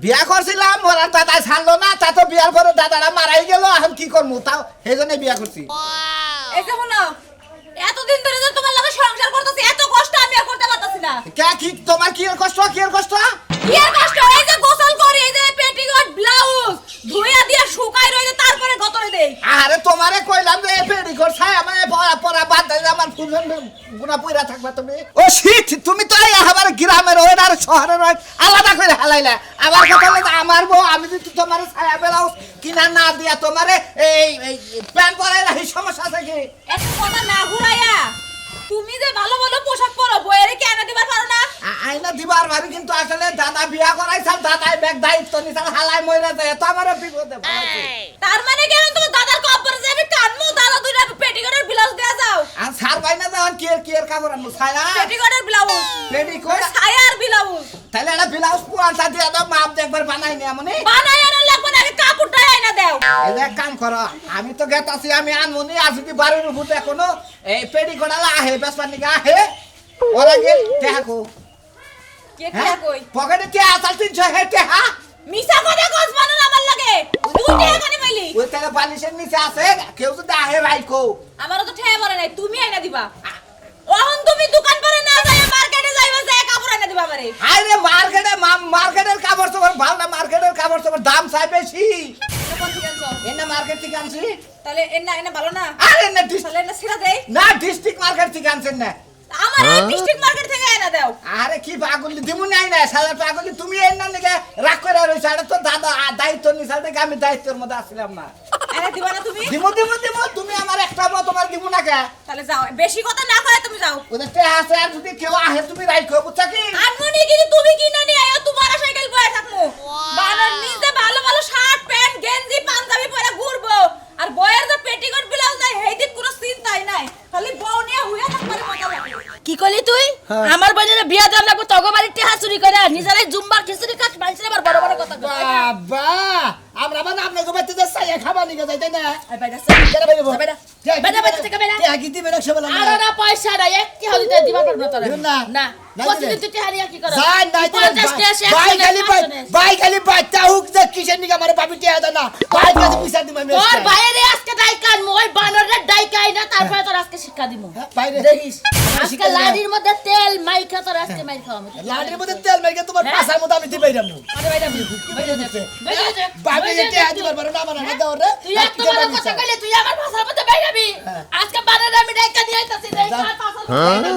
বিয়া করছিলাম ওরা দাদা ছাড়লো না, তা তো বিয়ার পরে দাদারা মারাই গেল, এখন কি করবো, তাও সেই জন্য বিয়া করছি। এই যে শোনো, এতদিন ধরে যে তোমার লগে সংসার করতেছি, এত কষ্ট আমি আর করতে পারতাছি না। কে কি তোমার কি এর কষ্ট, কি এর কষ্ট? কি আর কষ্ট? এই যে গোসল করি, এই যে পেটিকোট ব্লাউজ ধুইয়া দিয়া শুকাই রইছে, তারপরে গতরে দেই। আরে তোমারে কইলাম যে পেটিকোট ছাই আমার পরা বাদ দেই, আমার ফুলন গুনা পয়রা থাকবা তুমি। ও শীত, তুমি তো এই আবার গ্রামের ওই আর শহরের ওই আলাদা করে হালাইলা। আবার কথা হলো আমার বউ, আমি যদি তোমারে ছায়া ব্লাউজ কিনা না দিয়া তোমারে এই প্যান্ট পরাইলা, এই সমস্যা আছে কি? এত কথা না ঘুরাইয়া তুমি যে ভালো ভালো পোশাক পরো, বইয়েরে কি এনে দিবার পারো না? আইনা দিবার ভাবি, কিন্তু আসলে দাদা বিয়া করাইছাল, দাদাই ব্যাগ দায়িত্ব নিছাল, হালাই মইরা যায়, তো আমারও বিপদে পড়াছে। তার মানে কি এখন তোমার দাদার কবরে যে আমি কানমু, দাদা দুইটা পেটিকোটের ব্লাউজ দেয়া যাও। আর সার বাইনা দেওয়ান কি এর কাপড় আনবো, ছায়া পেটিকোটের ব্লাউজ, পেটিকোট ছায়ার ব্লাউজ তাহলে একটা ব্লাউজ পুরানটা দিয়ে দাও, মাপ দেখবার বানাই নি এমনি। বানাই আনা লাগবে না, আগে কাপড়টাই আইনা দাও। এই যে এক কাম করো, আমি তো গেতাছি, আমি আনমনি, আর যদি বাড়ির উপর এখনো এই পেটিকোট আলা আহে বেসবার নিকে আহে, ওরা গেল দেখো কে কে কই পকেটে কে আসাল 300 হে টেহা, মিছা কথা কস বানান আমার লাগে, তুই টাকা কানে পাইলি? ওই তাহলে বালিশের নিচে আছে, কেউ যদি আহে রাইকো। আমারও তো ঠেয়া পড়ে নাই, তুমি আইনা দিবা। ওহন তুমি দোকান পরে না যাই মার্কেটে যাইবা, যে কাপড় আইনা দিবা আমারে। আরে মার্কেটের কাপড় চোপড় ভালো না, মার্কেটের কাপড় চোপড় দাম চাই বেশি। কোন থেকে আনছো? এনে মার্কেট থেকে আনছি। তাহলে এনা এনা ভালো না? আরে না তাহলে এনা ছিড়া দেই। না ডিস্ট্রিক্ট মার্কেট থেকে আনছেন না। আমার ডিস্ট্রিক্ট মার্কেট থেকে আইনা দাও। আরে কি পাগলি দিমু নাই না, সালা পাগলি তুমি এর না নিকে রাগ করে রইছ, আরে তো দাদা দায়িত্ব নিছাল থেকে আমি দায়িত্বের মধ্যে আসলাম না। আইনা দিবা না তুমি? দিমু তুমি আমার একটা মত তোমার দিমু না কে? তাহলে যাও, বেশি কথা না কয় তুমি যাও। ওদের তে আছে, আর যদি কেউ আহে তুমি রাইখো, বুঝছ কি? আনমনি কিন্তু তুমি কি না নিয়ে আইও, তোমার সাইকেল বয়ে থাকমু। বানর নিজে ভালো ভালো শার্ট প্যান্ট গেঞ্জি পাঞ্জাবি পরে ঘুরবো, আর বয়ের যে পেটিকোট ব্লাউজ নাই হেই দিক কোনো চিন্তাই নাই, খালি বউ নিয়ে হুইয়া থাকবারে মজা লাগে। কি কইলি তুই? আমার বোনের বিয়া দাম লাগবো, তগো বাড়ি টেহা চুরি করে নিজেরাই জুম্বার খিচুড়ি খাস, মাইছে আবার বড় বড় কথা কয়। বাবা আমরা মানে আপনাকে বাইতে যে সাইয়া খাবার নিকে যাইতে না। আই বাইদা কেন বাইরে বল? বাইদা বাইদা বাইদা থেকে বাইদা। তে আকি দিবে না সবলা না। আর না পয়সা নাই, একটি হলিতে দিবা পারব না তোরা। না না নাই কত দিলে। দিন তুই হারিয়া কি করছ? যাই নাই তো ভাই খালি বাচ্চা হুক যে কিসের নিকে আমার বাবি টিয়া দেয় না, ভাই কাছে পয়সা দিম আমি। তোর বাইরে আজকে ডাইকান মই বানরের ডাইকাই না, তারপরে তোর আজকে শিক্ষা দিমু। বাইরে দেখিস আজকে লাডির মধ্যে তেল মাইখা তোর আজকে মাইর খাওয়া মত। লাড়ির মধ্যে তেল মেখে তোমার পাছার মধ্যে আমি দিবাই রামু। আরে বাইদা বাইদা বাইদা বাবি যে টিয়া দিবার পারে না, আমার না দাও রে। তুই এত বড় কথা কইলে তুই আমার ভাষার মধ্যে বাইরাবি। আজকে বানরের আমি ডাইকা নিয়ে আইতাছি, দেখ আর পাছার মধ্যে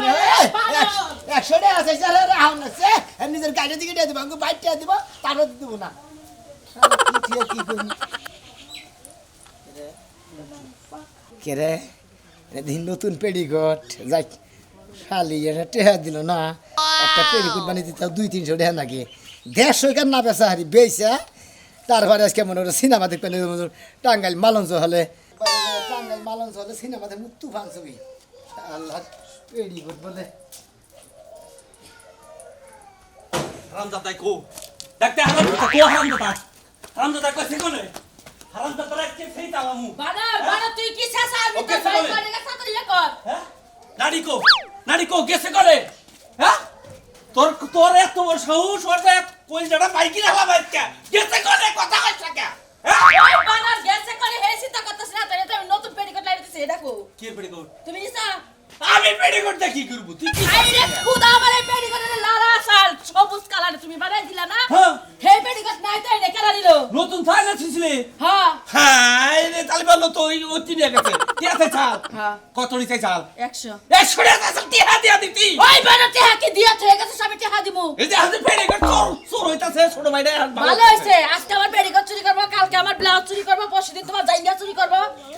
100 টাকা আছে স্যার, রাও না সে নিজের গাড়ি দিকে দিয়ে দিব, আমি বাইক টিয়া দিব, তারপর দিব না। কি করি কেরে দিন নতুন পেডিকট যাই খালি এটা টেহা দিল না, একটা পেডিকট বানিয়ে দিতে 200-300 টাকা নাকি 150 কেন না বেচা হারি বেচা, তারপরে আজকে মনে হলো সিনেমা দেখতে টাঙ্গাইল মালঞ্চ হলে সিনেমাতে মুখ তুফান ছবি আল্লাহ পেডিকট বলে। হারামজাদাই কো ডাকতে হারামজাদা কো হারামজাদা কইছে কোনে হারামজাদা রাখতে ফেইতা আমু বানর তুই কি ছাসা আমি তো ভাই করে গেছ তুই কর। হ্যাঁ নাড়ি কো গেছে করে হ্যাঁ তোর এত বড় সাহস ওটা কই জড়া বাইকি রাখলা বাইকা গেছে করে কথা কইছ কে হ্যাঁ ওই বানর গেছে করে হেসি তা করতেছ না, তাই তো আমি নতুন পেটিকোট লাইতেছি, এটা কো কি পেডিকোট তুমি নিছা? আমি পেডিকোট কি করব তুই কি আইরে খুদা আমারে পেটিকোটের লালা শাল সবুজ কালার তুমি বানাই দিলা না? হ্যাঁ হে পেটিকোট নাই তাই নে কেন দিলো? নতুন থাই না ছিসলে হ্যাঁ হাই রে তালি বললো তো ওই অতি নিয়ে গেছে কে আছে চাল হ্যাঁ কত নিছে চাল 100 100 টাকা চাল টিহা দিয়া দিতি ওই বানর তে হাকি দিয়া থয়ে গেছে, সবে টেহা দিমু। এই যে হাতে পেডিকোট চোর হইতাছে ছোট ভাইটা ভালো হইছে, আজকে আমার পেটিকোট চুরি করব, কালকে আমার ব্লাউজ চুরি করব, পরশুদিন তোমার জাইঙ্গা চুরি করব।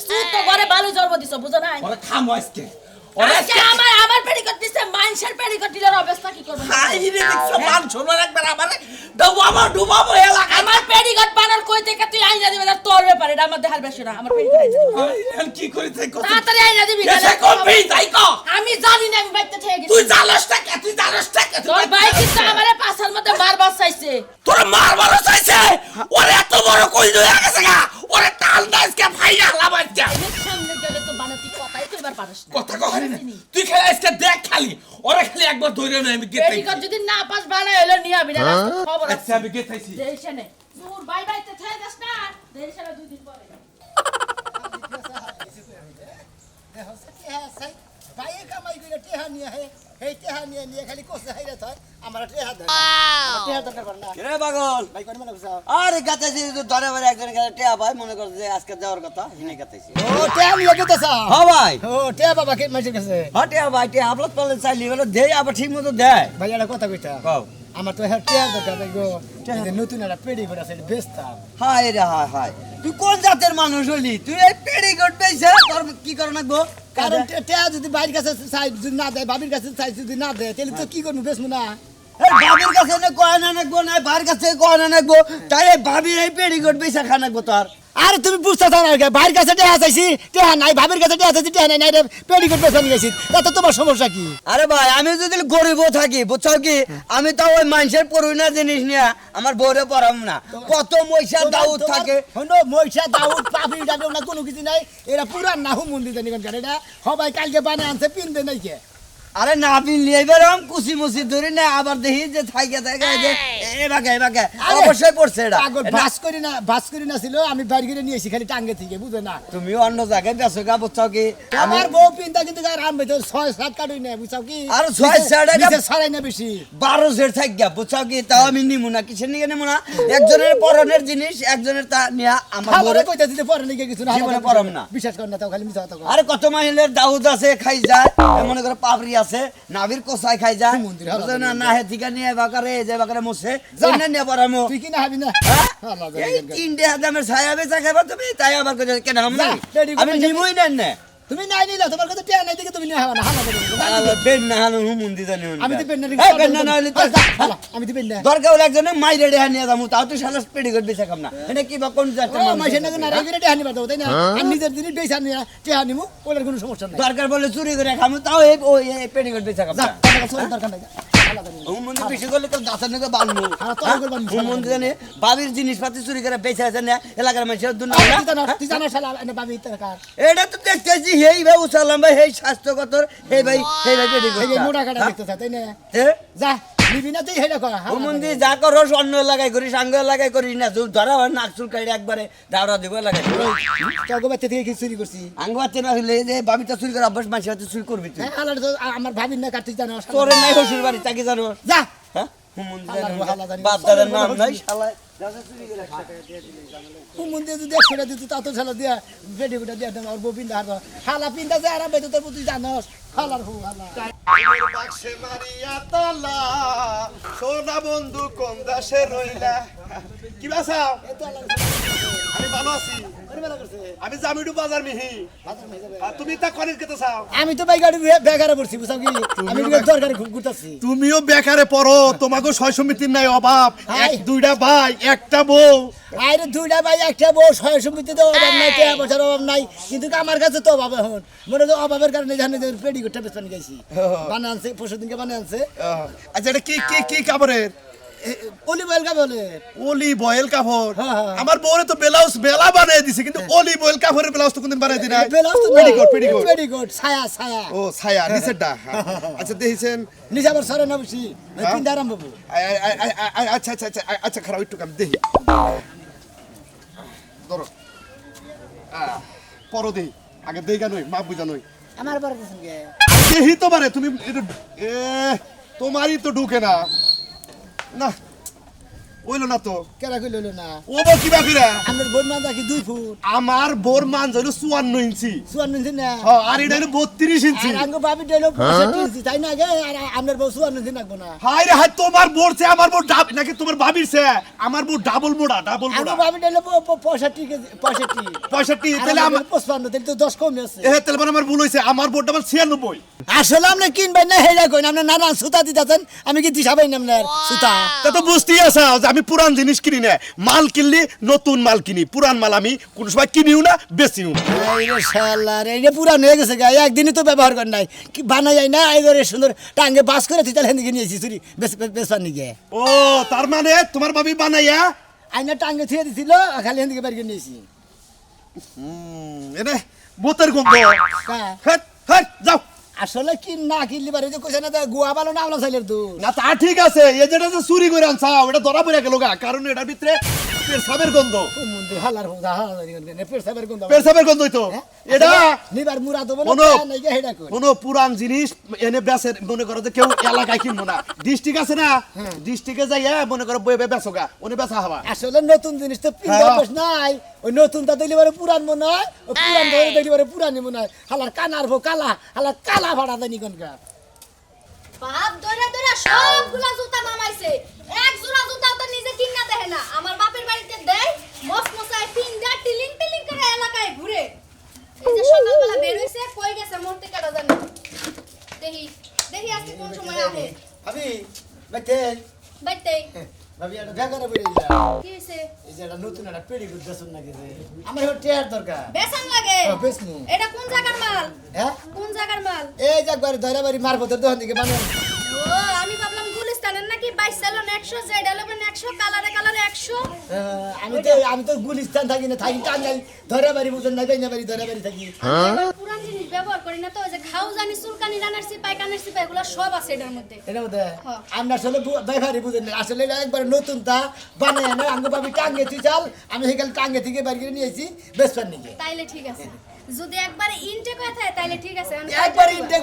তুই তো ঘরে ভালো জন্ম দিছো, বুঝো নাই? ওরে থামো আজকে আজকে আমার পেটিকোট দিছে, মাইনসের পেটিকোট দিলের অবস্থা কি করব? হাই রে দেখছো মান শোনার একবার আমারে ডুবাবো এলাকা আমার পেটিকোট বানার কই থেকে তুই আইনা দিবি, না তোর ব্যাপারে, এটা আমার দেখার বিষয় না। আমার পেটিকোট আইনা দিবি, কি করে তাই কত তাড়াতাড়ি আইনা দিবি। এসে কবি তাই কো আমি জানি না, আমি বাইতে থেকে গেছি। তুই জানোস টাকা তোর ভাই কিন্তু আমারে পাছার মধ্যে মারবার চাইছে। তোর মারবার চাইছে ওরে এত বড় কই হয়ে গেছে গা ওরে টাল দাইসকে ভাইয়া লাবাইছা আমি সামনে গেলে তো বানাতি কথাই কইবার পারিস না। কথা কই না তুই খেলা আজকে দেখ খালি ওরা খালি একবার ধরে নেয় আমি গেট পেটিকোট যদি না পাস বানাই হলো নিয়ে আবি না খবর আচ্ছা আছে আমি গেট আইছি দেশনে দূর বাই বাই তে ছাই দাস না দেশনে 2 দিন পরে ভাইয়ে কামাই করে টেহা নিয়ে হে এই টেহা নিয়ে খালি কোসে হাইরে থয় আমার টেহা দেয় আমার টেহা দরকার পড়ে না রে পাগল ভাই কোন মানে বুঝাও আরে গাতাইছি তো ধরে ধরে একজন কাছে টেয়া ভাই মনে করে যে আজকে যাওয়ার কথা হিনে গাতাইছি ও টেহা নিয়ে গেতে চাও হ্যাঁ ভাই ও টেহা বাবা কে মাইছে গেছে হ্যাঁ টেয়া ভাই টেয়া আপলোড করলে চাইলি বলে দেই আবার ঠিক মতো দেয় ভাই এটা কথা কইতা কও আমার তো হ্যাঁ টেহা দরকার ভাই গো এই নতুন একটা পেডি করে আছে বেচতাম হায় রে হায় হায় তুই কোন জাতের মানুষ হলি তুই এই পেড়ি গড়তেইছে তোর কি করে না গো কারণ টেহা যদি বাইরের কাছে চাই যদি না দেয় বাবির কাছে চাই যদি না দেয় তাহলে তো কি করবো বেচবো না এই বাবির কাছে না কয় না নাকবো না ভাইয়ের কাছে কয় না নাকবো তাই এই ভাবির এই পেড়ি গড়বেইছে খা নাকবো তোর আরে তুমি বুঝতে চাও না ভাইয়ের কাছে টেহা চাইছি টেহা নাই বাবির কাছে টেহা চাইছি টেহা নাই পেডি করে বেচা নিয়ে গেছি তাতে তোমার সমস্যা কি আরে ভাই আমি যদি গরিবও থাকি বুঝছো কি আমি তো ওই মানুষের পড়ুই না জিনিস নিয়ে আমার বউরে পড়াম না কত মহিষা দাউদ থাকে হনো মহিষা দাউদ পাবি যাবে না কোনো কিছু নাই এরা পুরান না হুম মন্দির জানি কোন এটা সবাই কালকে বানায় আনছে পিনবে নাই কে আরে না পিনলিয়ে বেরম কুচি মুচি ধরি না আবার দেখি যে থাইকে থাকে যে এবাকে অবশ্যই পড়ছে এটা আগর বাস করি না ছিল আমি বাইরে করে নিয়েছি খালি টাঙ্গে থেকে বুঝো না তুমি অন্য জায়গায় বেসো গা বুঝছো কি আমার বউ পিনতা কিন্তু আর আমি তো 6-7 কাটুই না বুঝছো কি আর 6-7 নিচে ছড়াই না বেশি 12 সের থাক গা বুঝছো কি তাও আমি নিমু না কিসের নিয়ে নেমু না একজনের পরনের জিনিস একজনের তা নিয়া আমার ভালো বউরে কইতা দিতে পরে নাকি কিছু না জীবনে পরম না। বিশ্বাস কর না তাও খালি মিছা কথা কও আরে কত মাইলের দাউদ আছে খাই যায় মনে করে পাপড়ি আছে নাভির কোসাই খাই যায় মন্দির বুঝছো না না হে ঠিকা নিয়ে বাকারে যে বাকারে মুছে যা। ওইনা নিয়ে পরামো তুই কি না হবি না হ্যাঁ? আল্লাহ জানে এই কেন। তিনটে দামের ছায়া বেচা খাবা তুমি তাই আবার কই কেন আমি যা, ready করে আমি বসে নিমুই নেন না তুমি নাই নিলা তোমার কাছে টেহা নাই দেখে তুমি নিয়ে হবা না হালা দেবে বেন না হানো হুমুন্দি জানি আমি তো পেন না এই বেন না হইলে তো আমি তো পেন না দরকার হলে একজনে মাইরে রেহা নিয়ে যাবো তাও তুই শালা পেডি করে বেচা খাম না এটা কি বা কোন জাতের ও মানুষ? মাইছে না না রাইগে টেহা নিবা দাও তাই না আমি নিজের জিনিস বেচা নিয়া টেহা নিমু ওটার কোনো সমস্যা নাই দরকার বলে চুরি করে খামু তাও এই ওই পেডি করে বেচা খাম যা না টাকা কাছে দরকার নাই হালা দেবে হুমুন্দি বেশি করলে তো দাঁতের নাকি বানবো হ্যাঁ, তো ওই করে বানবো। হুমুন্দি জানে বাবির জিনিসপাতি চুরি করে বেচা আছে না এলাকার মানুষের দুনিয়া তুই জানা শালা এনে বাবি টাকা এটা তো দেখতেছি হেই ভাই উসালাম ভাই হেই স্বাস্থ্যগত হেই ভাই পেডি এই যে মোটা করে কাটা দেখতে চাই তাই না হ্যাঁ যা নিবি না তুই হেডা কর হুমুন্দি যা করস অন্য লাগাই করিস আঙ্গ লাগাই করিস না তুই ধরা হয় নাক চুল কাটি একবারে দাওড়া দিব লাগাই তোকে বাচ্চা থেকে কি চুরি করছি আঙ্গ হাতে না হইলে যে বাবিটা চুরি করে অভ্যাস মানুষের হাতে চুরি করবি তুই হ্যাঁ হালার তো আমার ভাবির না কাটতে জানো তোরে নাই হসুর বাড়ি তাকে জানো যা হ্যাঁ হুমুন্দি আল্লাহর হালা জানি। বাপ দাদার নাম নাই শালা মন্দির যদি একশোটা দিত তা তো শালা দিয়া বেডি বেটা দিয়া আর বউ পিন্দা হার হালা পিন্দা যে আরাম বেতো তোর তুই জানোস হালার হু হালা বাক্সে মারিয়া তালা সোনা বন্ধু কোন দাসে রইলা কি বাসাও আমি ভালো আছি আমি জামিডু বাজার মিহি আর তুমি তা কলেজ কেতে চাও আমি তো ভাই গাড়ি বেকারে পড়ছি বুঝাও কি আমি দরকারে ঘুরতাছি তুমিও বেকারে পড়ো তোমাকে সয় সমিতির নাই অভাব হাই। দুইটা ভাই একটা বউ আরে দুইটা ভাই একটা বউ ছয় সমিতিতে অভাব নাই টাকা পয়সার অভাব নাই কিন্তু আমার কাছে তো অভাব এখন মনে তো অভাবের কারণে জানি যে পেডি করতে বেসপানি গেছি বানা আনছে পরশু দিনকে বানা আনছে আচ্ছা এটা কি কি কি কাপড়ের অলিভ অয়েল কা বলে অলিভ অয়েল কাপড় হ্যাঁ, হ্যাঁ। আমার বউরে তো ব্লাউজ বেলা বানিয়ে দিছে কিন্তু অলিভ অয়েল কাপড়ের ব্লাউজ তো কোনদিন বানিয়ে দি নাই বেলাস তো পেটিকোট পেটিকোট পেডিকোট ছায়া ছায়া ও ছায়া নিচেরটা আচ্ছা দেখেছেন নিচে আবার সরে না বসি হ্যাঁ? পিন্দা আরাম বাবু আচ্ছা আচ্ছা আচ্ছা আচ্ছা খারাপ একটু কাম দেখি ধরো পরো দেই আগে দেই কেন মা বুঝা নই আমার বড় কিছু গে দেহি তো পারে তুমি এ তোমারই তো ঢুকে না না ওইলো না তো কেরা কইলো না ও বল কি বাকিরা আমার বোন না দেখি 2 ফুট আমার বোর মান হইলো 54 ইঞ্চি সুয়ান নিন না হ্যাঁ আর এটা হইলো 32 ইঞ্চি আর আঙ্গ বাবি ডেলো 65 ইঞ্চি তাই না গে আর আমার বউ সুয়ান নিন রাখবো না হাই রে হাই তোমার বোর সে আমার বোর ডাব নাকি তোমার বাবির সে আমার বোর ডাবল মোড়া ডাবল আঙ্গ মোড়া বাবি ডেলো 65 কেজি 65 65 তাহলে আমার 55 তাহলে তো 10 কম আছে এ তাহলে মানে আমার ভুল হইছে আমার বোর ডাবল 96 আসলে আপনি কিনবেন না হেডা কইন আপনি নানা সুতা দিতাছেন আমি কি দিশাবাই না আপনার সুতা তা তো বুঝতেই আছে যে আমি পুরান জিনিস কিনি না মাল কিনলি নতুন মাল কিনি পুরান মাল আমি কোন সময় কিনিও না বেচিও না এই রে শালা রে এটা পুরান হয়ে গেছে গা একদিনই তো ব্যবহার কর নাই কি বানাই যায় না এই করে সুন্দর টাঙ্গে বাস করে তুই তাহলে হেঁদিকে নিয়েছি চুরি বেসপার নিয়ে ও তার মানে তোমার ভাবি বানাইয়া আইনা টাঙ্গে থুয়ে দিছিল খালি হেঁদিকে বের করে নিয়েছি এনে বোতের গন্ধ কা হেট হেট যাও আসলে কি না কিনলি পারে যে কইছে না যে গুয়া ভালো না আমলা চাইলের দুধ না তা ঠিক আছে এই যেটা যে চুরি করে আনছাও এটা ধরা পড়ে গেল গা কারণ এটার ভিতরে পেশাবের গন্ধ মন্দির হালার হোদা হালার গন্ধ পেশাবের গন্ধ পেশাবের গন্ধ হইতো এটা নিবার মুরাদ বলে কোনো নাই গে হেডা কই কোনো পুরান জিনিস এনে বেচে মনে করো যে কেউ এলাকায় কিনবো না ডিস্ট্রিক্ট আছে না ডিস্ট্রিক্টে যাইয়া মনে করো বই বেচোগা উনি বেচা হবা আসলে নতুন জিনিস তো পিন্দা বস নাই ওই নতুনটা দেখলি বারে পুরান মনে হয় ওই পুরান দেখলি বারে পুরানি মনে হয় হালার কানার ভো কালা হালার কালা ভাড়া দেনি কোনকার বাপ ধরে ধরে সবগুলা জুতা নামাইছে এক জোড়া জুতা তো নিজে কিনা দেয় না আমার বাপের বাড়িতে দেয় মস মসায় পিন দা টিলিং টিলিং করে এলাকায় ঘুরে এই যে সকালবেলা বের হইছে কই গেছে মরতে কাটা জানি দেখি দেখি আজকে কোন সময় আহে ভাবি বাইতে বাইতে ভাবি এটা বেগারে বইরা দিলা কি হইছে এই যে এটা নতুন একটা পেড়ি গুড দেন নাকি যে আমার হট টিয়ার দরকার বেসান লাগে বেসমু এটা কোন জায়গার মাল হ্যাঁ কোন জায়গার মাল এই যে একবার ধরে বাড়ি মারবতের দোকান থেকে বানান ও আমি ভাবলাম গুলিস্তানের নাকি 22 সালন 100 জেড 100 কালারে কালারে 100 আমি তো গুলিস্তান থাকি না থাকি টাঙ্গাই ধরে বাড়ি বুঝেন না বেইনা বাড়ি ধরে বাড়ি থাকি এবার পুরান জিনিস ব্যবহার করি না তো ওই যে খাও জানি চুলকানি রানার সিপাই কানের সিপাই এগুলো সব আছে এটার মধ্যে এটার মধ্যে হ্যাঁ। আমরা আসলে ব্যবহারই বুঝেন না আসলে এটা একবার নতুন তা বানায় না আঙ্গ ভাবি টাঙ্গে তুই চাল আমি সেখানে টাঙ্গে থেকে বাড়ি করে নিয়েছি বেসপার নিকে তাইলে ঠিক আছে যদি একবার ইনটেক হয়ে থাকে তাইলে ঠিক আছে আমি একবার ইনটেক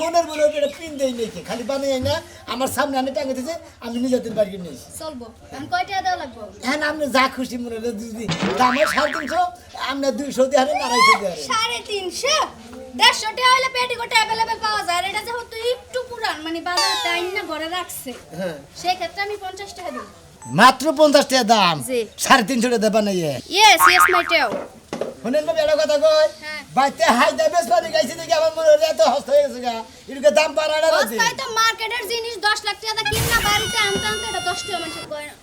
মনের বলে এটা পিন দেই নাকি খালি বানাই না আমার সামনে আনে টাঙ্গে দিয়েছে আমি নিজেদের বাড়ি করে নিয়েছি চলবো আমি কয়টা দেওয়া লাগবো হ্যাঁ আপনি যা খুশি মনে হলো দিদি দামে 350 আপনি 200 দিয়ে হারেন 250 দিয়ে হারেন 350 150 টাকা হলে পেটিকোট अवेलेबल পাওয়া যায় আর এটা যেহেতু একটু পুরান মানে বাজারে টাইম না ঘরে রাখছে হ্যাঁ সেই ক্ষেত্রে আমি 50 টাকা দিই মাত্র 50 টাকা দাম জি। 350 টাকা দেবা নাই ইয়েস ইয়েস মাই টেও শুনেন না বেড়া কথা কই হ্যাঁ। বাইতে হাই দা বেশ পানি গাইছি দেখি আমার মনে হলো এত হস্ত হয়ে গেছে গা এর দাম বাড়াড়া না দে বস্তায় তো মার্কেটের জিনিস 10 লাখ টাকা কিন না বাড়িতে আনতে আনতে এটা 10 টাকা মানুষ কয় না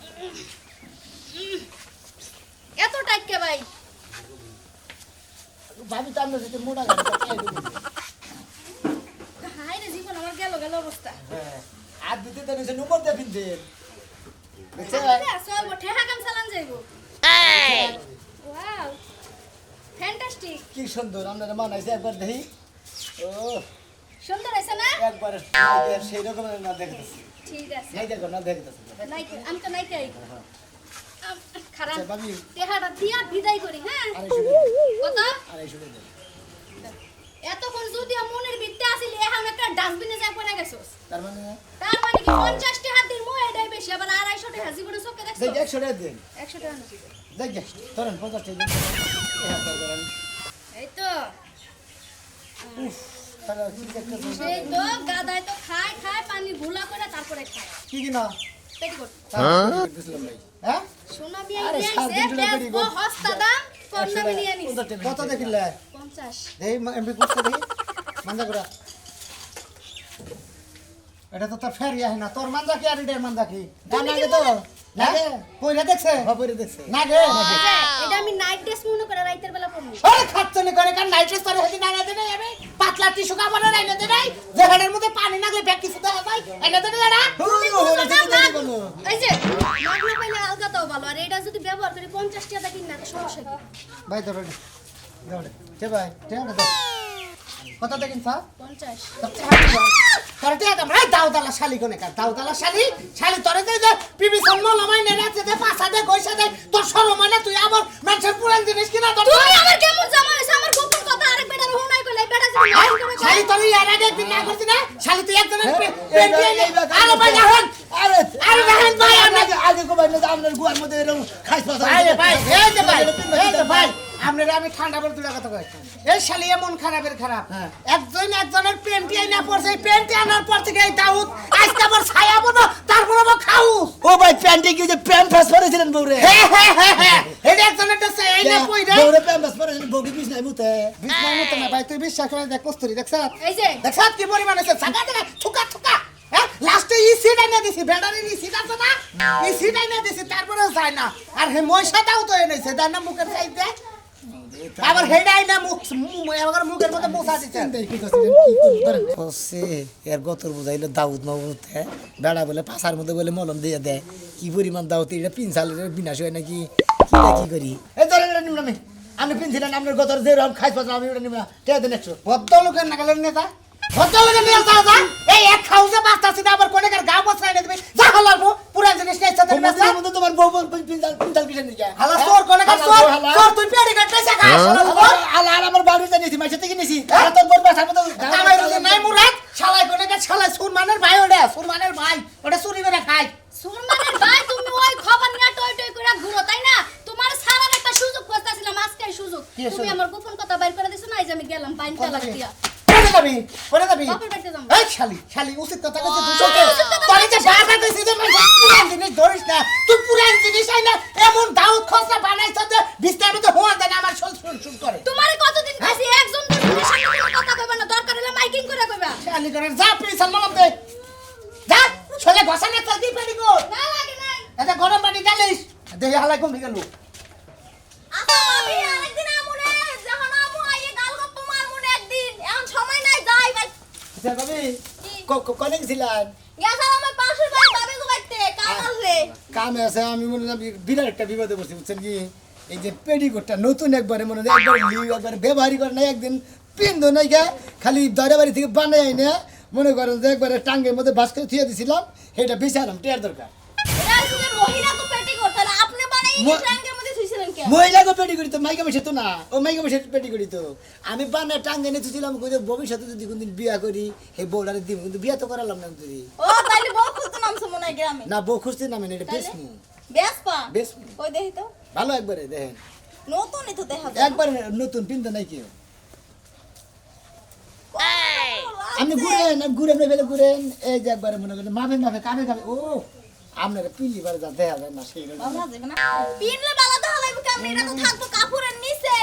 এত টাকা ভাই ভাবি তো আমরা যেতে মোটা গাড়ি খাই দেব হাই রে জীবন আমার গেল গেল অবস্থা হ্যাঁ আর দিতে দেন সে নম্বর দে পিনতে দেখছ চল বটে হাকাম চালান যাইবো ওয়াও ফ্যান্টাস্টিক কি সুন্দর আমরা মানাইছে একবার দেখি ও সুন্দর আছে না একবার সেই রকমের না দেখতেছি ঠিক আছে নাই দেখো না দেখতেছি নাই আমি তো নাই কাই খারাপ আচ্ছা ভাবি তেহাটা দিয়া বিদায় করি হ্যাঁ 250 কত 250 দে এতক্ষণ যদি মনের ভিত্তি আসিল এখন একটা ডাস্টবিনে যা পড়ে গেছস তার মানে তার মানে কি 50 টাকা দিন মু এটাই বেশি আবার 250 টাকা জীবনে চোখে দেখছো দেখ 100 টাকা দেন 100 টাকা না। দেখ ধরেন 50 টাকা দেন এই তো তাহলে কি দেখতে সেই তো গাদায় তো খায় খায় পানি ঘোলা করে তারপরে খায় কি কি না পেটিকোট হ্যাঁ সোনা বিয়া আরে নিয়ে সাত দিন আইছে ধরে বেশ পেটিকোট। হস্তা দাম কম দামে নিয়ে নিস কত দেখিলে 50 এই এমবি কুস্তা দেখি মান্দা করা এটা তো তোর ফেরি আহে না তোর মান্দা কি আর এটার মান্দা কি দাম লাগে তো লাগে কইরা দেখছে বাপরে দেখছে না গে এটা আমি নাইট ড্রেস মনে করে রাতের বেলা পরবো আরে খাচ্ছনি করে কার নাইট ড্রেস পরে হইতে না না দেনে আমি পাতলা টিস্যু কাপড় রাইনা দে নাই যেখানের মধ্যে পানি না গলে ব্যাগ কিছু দেওয়া যায় এনে দে না এই যে মাগনা পাইলে আলগা দাও ভালো আর এটা যদি ব্যবহার করি 50 টাকা কিন না তো সমস্যা কি ভাই ধরো দাও কে ভাই ঠিক আছে কত দেখেন স্যার 50 তোর টিয়া দাম রাই দাউদালা শালি কোনে কার দাউদালা শালি শালি তোরে দে যে পিবি সম্মল আমায় নে রাতে দে পাছা দে কইসা দে তোর শরম হয় না তুই আমার মানুষের পুরান জিনিস কিনা তোর তুই আমার কেমন জামা হইছে আমার গোপন কথা আরেক বেটার হুনাই কইলে বেটা যদি মাইন করে শালি তোর ইয়ার আগে একদিন না করছিস না শালি তুই একজনের আরে ভাই এখন আরে আরে দেখেন ভাই আমরা আগে কো ভাই না আপনার গুয়ার মধ্যে এরকম খাইছ পাতা ভাই ভাই এই যে ভাই এই যে ভাই আপনারা আমি ঠান্ডা বলে তুলা কথা কই এই শালি এমন খারাপের খারাপ হ্যাঁ। একজনের প্যান্টি আইনা পড়ছে এই প্যান্টি আনার পর থেকে এই দাউদ আজকে আবার ছায়া বলবো তারপর আবার খাও ও ভাই প্যান্টে কি যে প্যান্ট ফাস করেছিলেন বউরে এই যে একজনের কাছে এই না কই রে বউরে প্যান্ট ফাস করেছিলেন বউকে বিষ নাই মুতে বিষ্ণু মত না ভাই তুই বিশ্বাস করে দেখ কস্তুরি দেখছ এই যে দেখছ কি পরিমাণ আছে জায়গা জায়গা ঠুকা ঠুকা হ্যাঁ লাস্টে ই সিট আইনা দিছি ব্যাটারি ই সিট আছে না ই সিট আইনা দিছি তারপরেও যায় না আর হে ময়সাটাও তো এনেছে তার না মুখের সাইডে আবার হেডাই না মুখ আমার মুখের মধ্যে মুছা দিচ্ছে কি করছিলেন কি করবেন ওসে এর গতর বুঝাইলো দাউদ মাউতে বেড়া বলে পাছার মধ্যে বলে মলম দিয়ে দেয় কি পরিমাণ দাউদ এটা পিনসালের বিনাশ হয় নাকি কি করি এই ধরে নিলাম আমি আমি পিনছিলাম আপনার গতর যে রকম খাইছ পাচ্ছ আমি ওটা নিব না টেয়া দেন 100 ভদ্রলোকের নাগালের নেতা ভদ্রলোকের নিয়ে যা যা এই এক খাউসে বাঁচতাছি না আবার কোনেকার গা বসরাই দিবি যা হলার পুরা জিনিস নেই সাথে তোমাদের মধ্যে তোমার বউ পিনতাল কিসের নিকে হালা তোর কোনেকার তোর তুই পেড়ি কাটতেছ খাস আলা আমার বাড়িতে নিছি মাইছে থেকে নিছি আর তোর বড় বাসা মতো কামাই রুজি নাই মুরাদ শালাই কোনেকার শালাই সুরমানের ভাই সুরমানের ভাই ওটা চুরি করে খায় সুরমানের ভাই তুমি ওই খবর নিয়ে টই টই করে ঘুরো তাই না তোমার সারার একটা সুযোগ খুঁজতেছিলাম আজকে সুযোগ তুমি আমার গোপন কথা বাইর করে দিছো না এই যে আমি গেলাম পাইন তালাক দিয়া পরে যাবি বাপের বাড়িতে যাবো এই শালি উচিত কথা কইছিস দুশোকে তোরে যে বাবা কইছিস যে পুরান জিনিস ধরিস না তুই পুরান জিনিস আই না এমন দাউদ খসরা বানাইছ যে বিস্তারিত মধ্যে হোয়া দেন আমার শুন করে তোমারে কতদিন কইছি একজন দুজনের সামনে কোনো কথা কইবা না দরকার হলে মাইকিং করে কইবা শালি করে যা প্লিজ সালমান দে যা চলে বসানে চল দি পেড়ি গো না লাগে নাই এটা গরম পানি ডালিস দেহি হালাই কম গেল আচ্ছা আমি আরেকদিন আমুনে যখন আমু আইয়ে গাল গপ্প মারমুনে একদিন এখন সময় নাই যাই ভাই ভাবি কোনে গেছিলেন গেছাম আমার পাশের বাড়ি বাবে জুগাইতে কাম আসলে কামে আছে আমি মনে হয় বিরাট একটা বিপদে পড়ছি বুঝছেন কি এই যে পেডিকোটটা নতুন একবারে মনে হয় একবার লিউ একবার ব্যবহারই করে না একদিন পিন্ধো নাই গে খালি দরে বাড়ি থেকে বানাই না মনে করেন যে একবারে টাঙ্গের মধ্যে বাস করে থিয়ে দিছিলাম সেটা বেচালাম টেয়ার দরকার এটা আসলে মহিলা তো পেটি করতে না আপনি বানাই ট্যাঙ্কের মধ্যে থুইছিলেন কেন মহিলাকে পেটি করি তো মাইকা বসে তো না ও মাইকা বসে পেটি করি তো আমি বানায় টাঙ্গে নিয়ে তুছিলাম কই যে ভবিষ্যতে যদি কোনদিন বিয়া করি এই বউটারে দিব কিন্তু বিয়া তো করালাম না তুই ও তাইলে বউ খুঁজতে নামছো মনে হয় গ্রামে না বউ খুঁজতে নামে না এটা বেশমু বেসপা বেশমু ওই দেখি তো ভালো একবারে দেখেন নতুনই তো দেখা যায় একবারে নতুন পিনতে নাই কেউ আপনি ঘুরেন ফেলে ঘুরেন এই যে একবারে মনে করেন মাফে কামে ও আপনারা পিলি বারে যা দেখা যায় না সেই বাবা যাবে না পিনলে বালা দেখা লাগবে কেমন এটা তো থাকবো কাপড়ের নিচে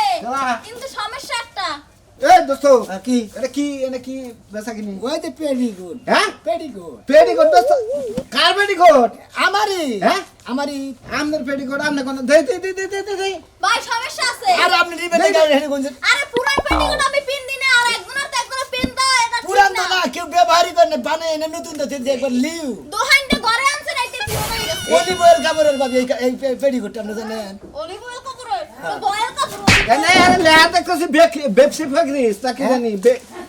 কিন্তু সমস্যা একটা এই দোস্ত কি এটা কি বেচা কিনি ওই যে পেডিকুট হ্যাঁ পেডিকুট পেটিকোট দোস্ত কার পেটিকোট আমারই হ্যাঁ আমারই আমদের পেটিকোট আমনে কোন দে ভাই সমস্যা আছে আর আপনি নিবেন না গাড়ি হেঁটে গুনছেন আরে পুরান পেটিকোট আমি পিন দিনে আর একজনের তো একজনের পিন দাও এটা ঠিক পুরান তো না না কেউ ব্যবহারই করে না বানায় এনে নতুন তো যে একবার লিউ দোহাইনটা ঘরে আনছে না এটা পুরো হয়ে গেছে অলিভ অয়েল কাপড়ের ভাবি এই পেডিকুটটা আপনি জানেন অলিভ অয়েল কাপড় তো বয়েল কাপড় এনে লেয়া দেখতেছি বেপসি ফেগ্রিস তাকে জানি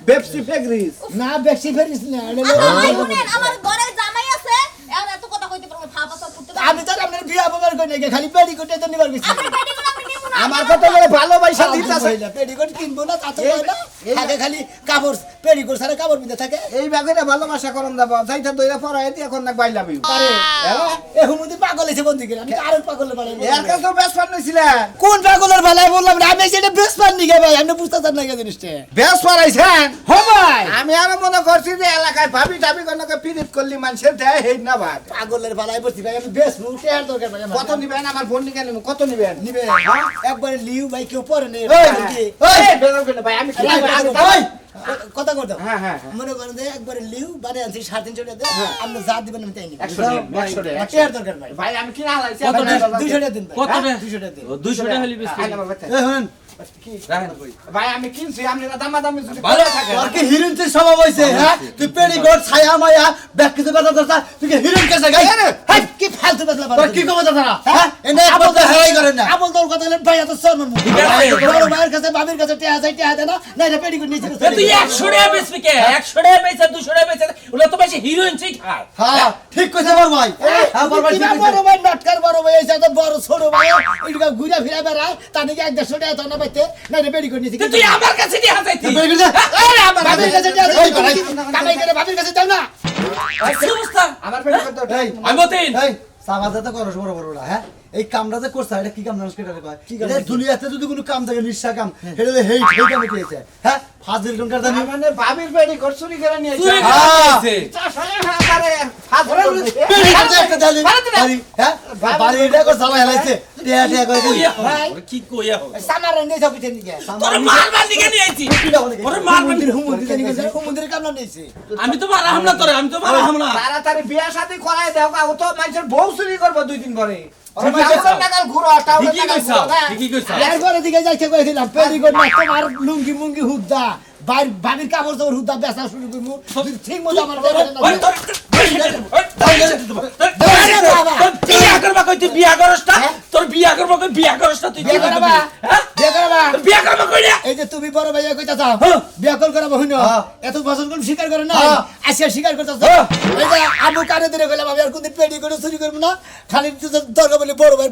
বেপসি ফেগ্রিস না বেশি ফেরিস না এটা হলো শুনেন আমার ঘরে জামাই আছে এখন এত কথা কইতে পারবো ফাপা সব করতে পারবো আমি তো আপনার বিয়া ব্যবহার করি না খালি পেডিকুটে তো নিবার গেছি আমার পেটিকোট আমি নিব না আমার কথা বলে ভালোবাসা দিতাছে পেডিকুট কিনবো না তা তো হয় না থাকে খালি কাপড় পেডিকুট সারা কাপড় পিনতে থাকে এই ব্যাগেটা ভালোবাসা করন দাও যাইতা দইরা পড়াই দি এখন না বাইলাবি পারে এ হুমুদি পাগল হইছে বন্ধু করে আমি তো আরো পাগলের বাড়াই এর কাছে বেশ ফান নিছিলেন কোন পাগলের বাড়াই বললাম না আমি সেটা বেশ পান নি ভাই আপনি বুঝতে চান না জিনিসটা বেশ পড়াইছেন হ ভাই আমি আরো মনে করছি যে এলাকায় ভাবি টাবি কোনকে পিরিত করলি মানুষের দেয় হেই না ভাই পাগলের বাড়াই বলছি ভাই আমি বেশ মুখে আর দরকার ভাই আমার। কত নিবেন আমার ফোন নিকেন কত নিবেন নিবে একবারে লিউ ভাই কেউ পরে নেই ভাই আমি কি কথা করতে হ্যাঁ, হ্যাঁ, মনে করেন যে একবারে লিউ বারে আনছি 350 টাকা দেন আপনি যা দিবেন আমি তাই নিব 100 টাকা, 100 টাকা। টাকার দরকার ভাই ভাই আমি কি না হালাইছি কত টাকা? 200 টাকা দিন ভাই কত টাকা? 200 টাকা দিন 200 টাকা হলি বেশি রাখেন ভাই আমি কিনছি আপনি দামাদামি যদি ভালো করে থাকেন আর কি হিরোইন তুই স্বভাব হইছে হ্যাঁ তুই পেডিকোট ছায়া মায়া ব্যাক কিছু কথা করছ তুই কি হিরোইন কেসে গাই হাই কি ফালতু কথা বল কি কম কথা না হ্যাঁ এনে আপল তো হেরাই করেন না আপল তোর কথা বলে ভাই এত শর্ম মুখ ঠিক আছে। বড় ভাইয়ের কাছে বাবির কাছে টিয়া যায় টিয়া দেনা না এটা পেডিকোট নিচে তুই 100 টাকা বেচবি কে 100 টাকা বেচে 200 টাকা বেচে ওগুলো তো বেশি হিরোইন ঠিক খায় হ্যাঁ ঠিক কইছে বড় ভাই হ্যাঁ বড় ভাই ঠিক বড় ভাই নাটকার বড় ভাই এসে তো বড় ছোট ভাই এটা ঘুরে ফিরে বেড়ায় তানি কি 150 টাকা তো না পাইতে না এটা পেডিকোট নিচে তুই আমার কাছে দিয়ে হাজাইতি আরে আমার বাবির কাছে টিয়া যায় কামাই করে বাবির কাছে দাও না কি অবস্থা আমার পেটে কত এই আমি মতিন এই সাবাজাতে করস বড় বড়রা হ্যাঁ এই কামটা যে করছ এটা কি কাম জানিস কেটারে কয় এটা দুনিয়াতে যদি কোনো কাম থাকে নিঃসা কাম এটা হেই হেই কাম করেছে হ্যাঁ ফাজিল টঙ্কার জানি মানে ভাবির পেটি ঘর চুরি করে নিয়ে চুরি আইছে করে নিয়েছে। আরে ফাজল পেড়ি হাতে একটা ডালি বাড়ি হ্যাঁ বাড়ি এটা কো সালা হেলাইছে টিয়া টিয়া করে দিই কইয়া হয় ওরে কি কইয়া হয় সামার নিয়ে যাও পিছন দিকে তোর মারবার দিকে নিয়ে আইছি ওরে মারবার দিকে হুমুন্দির নিয়ে যাও হুমুন্দির কামলা নিয়েছে আমি তো মারা হামলা তোরে আমি তো মারা হামলা তাড়াতাড়ি বিয়া শাদী করাই দাও ও তো মানুষের বউ চুরি করবো 2 দিন পরে ঠিকই কইছো। টাকার ঘুরো টাউন ঠিকই কইছো ঠিকই কইছো এরপরে দিকে যাইতে কইছিলাম পেডিকোট না তোমার লুঙ্গি মুঙ্গি হুদ্দা বাড়ির কাপড় চোপড় হুদ্দা বেচা শুরু করবো ঠিক মতো আমার ওই তোর বিয়া করবা কই তুই বিয়া করস না তোর বিয়া করবা কই বিয়া করস না তুই বিয়ে করাবা হ্যাঁ বিয়ে করাবা কই না এই যে তুমি বড় ভাইয়া কইতাছ বিয়া কল করাবো হইনো এত বছর কোন স্বীকার করে না আসিয়া স্বীকার করতাছ এই যে আবু কানে ধরে কইলাম আমি আর কোনদিন পেডি করে চুরি করব না খালি দরকার বলে বড় ভাই